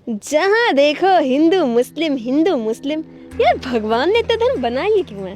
जहाँ देखो हिंदू मुस्लिम। यार भगवान ने इतना धर्म बनाया ही क्यों है?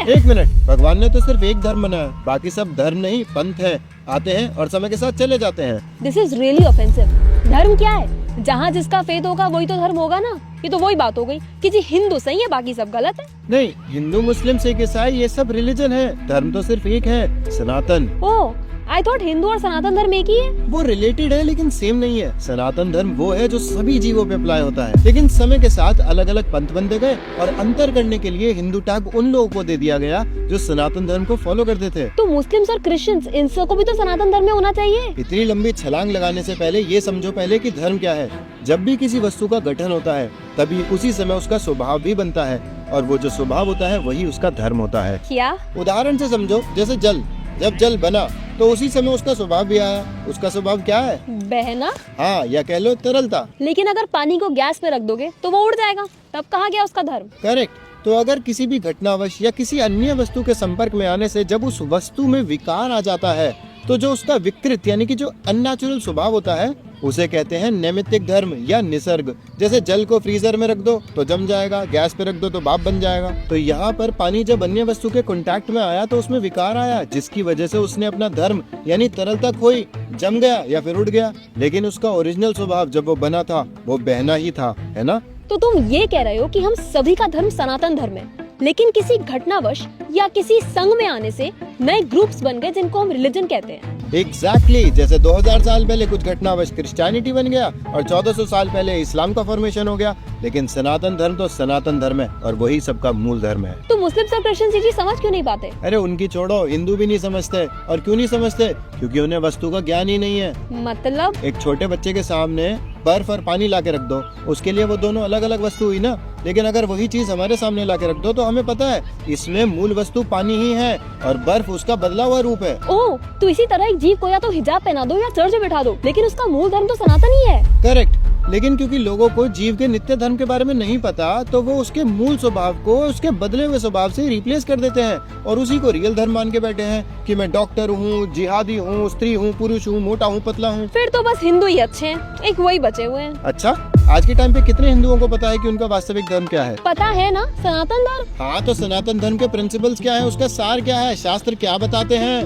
एक मिनट, भगवान ने तो सिर्फ एक धर्म बनाया, बाकी सब धर्म नहीं पंथ है, आते हैं और समय के साथ चले जाते हैं। This is really offensive. धर्म क्या है? जहाँ जिसका फेथ होगा वही तो धर्म होगा ना। ये तो वही बात हो गई कि जी हिंदू सही है बाकी सब गलत है। नहीं, हिंदू मुस्लिम सिख ईसाई ये सब रिलीजन है, धर्म तो सिर्फ एक है, सनातन। ओह, आई थॉट हिंदू और सनातन धर्म एक ही है। वो रिलेटेड है लेकिन सेम नहीं है। सनातन धर्म वो है जो सभी जीवों पे अप्लाई होता है, लेकिन समय के साथ अलग अलग पंथ बनते गए और अंतर करने के लिए हिंदू टैग उन लोगों को दे दिया गया जो सनातन धर्म को फॉलो करते थे। तो मुस्लिम्स और क्रिश्चियंस इन सबको भी तो सनातन धर्म में होना चाहिए। इतनी लंबी छलांग लगाने से पहले ये समझो पहले कि धर्म क्या है। जब भी किसी वस्तु का गठन होता है तभी उसी समय उसका स्वभाव भी बनता है, और वो जो स्वभाव होता है वही उसका धर्म होता है। क्या? उदाहरण से समझो, जैसे जल, जब जल बना तो उसी समय उसका स्वभाव भी आया। उसका स्वभाव क्या है? बहना। हाँ, या कह लो तरलता। लेकिन अगर पानी को गैस पे रख दोगे तो वो उड़ जाएगा, तब कहाँ गया उसका धर्म? करेक्ट। तो अगर किसी भी घटनावश या किसी अन्य वस्तु के संपर्क में आने से जब उस वस्तु में विकार आ जाता है तो जो उसका विकृत यानी कि जो अननेचुरल स्वभाव होता है उसे कहते हैं नैमित्तिक धर्म या निसर्ग। जैसे जल को फ्रीजर में रख दो तो जम जाएगा, गैस पे रख दो तो भाप बन जाएगा। तो यहाँ पर पानी जब अन्य वस्तु के कांटेक्ट में आया तो उसमें विकार आया, जिसकी वजह से उसने अपना धर्म यानी तरलता खोई, जम गया या फिर उड़ गया। लेकिन उसका ओरिजिनल स्वभाव जब वो बना था वो बहना ही था, है ना? तो तुम ये कह रहे हो कि हम सभी का धर्म सनातन धर्म है, लेकिन किसी घटनावश या किसी संघ में आने से नए ग्रुप्स बन गए जिनको हम रिलीजन कहते हैं। एग्जैक्टली जैसे 2000 साल पहले कुछ घटनावश क्रिश्चियनिटी बन गया और 1400 साल पहले इस्लाम का फॉर्मेशन हो गया, लेकिन सनातन धर्म तो सनातन धर्म है और वही सबका मूल धर्म है। तो मुस्लिम और क्रिश्चियन ये चीज समझ क्यों नहीं पाते? अरे उनकी छोड़ो, हिंदू भी नहीं समझते। और क्यों नहीं समझते? क्योंकि उन्हें वस्तु का ज्ञान ही नहीं है। मतलब? एक छोटे बच्चे के सामने बर्फ और पानी ला के रख दो, उसके लिए वो दोनों अलग अलग वस्तु हुई ना। लेकिन अगर वही चीज हमारे सामने ला के रख दो तो हमें पता है इसमें मूल वस्तु पानी ही है और बर्फ उसका बदला हुआ रूप है। ओह, तो इसी तरह एक जीव को या तो हिजाब पहना दो या चर्च में बिठा दो, लेकिन उसका मूल धर्म तो सनातन ही है। करेक्ट। लेकिन क्योंकि लोगों को जीव के नित्य धर्म के बारे में नहीं पता तो वो उसके मूल स्वभाव को उसके बदले हुए स्वभाव से रिप्लेस कर देते हैं और उसी को रियल धर्म मान के बैठे हैं कि मैं डॉक्टर हूँ, जिहादी हूँ, स्त्री हूँ, पुरुष हूँ, मोटा हूँ, पतला हूँ। फिर तो बस हिंदू ही अच्छे हैं, एक वही बचे हुए हैं। अच्छा, आज के टाइम पे कितने हिंदुओं को पता है कि उनका वास्तविक धर्म क्या है? पता है ना, सनातन धर्म। हाँ, तो सनातन धर्म के प्रिंसिपल्स क्या है, उसका सार क्या है, शास्त्र क्या बताते हैं?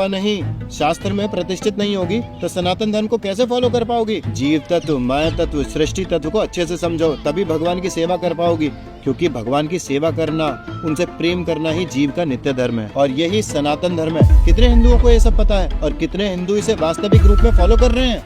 नहीं, शास्त्र में प्रतिष्ठित नहीं होगी तो सनातन धर्म को कैसे फॉलो कर पाओगी? जीव तत्व, माया तत्व, सृष्टि तत्व को अच्छे से समझो, तभी भगवान की सेवा कर पाओगी। क्योंकि भगवान की सेवा करना, उनसे प्रेम करना ही जीव का नित्य धर्म है और यही सनातन धर्म है। कितने हिंदुओं को ये सब पता है और कितने हिंदू इसे वास्तविक रूप में फॉलो कर रहे हैं?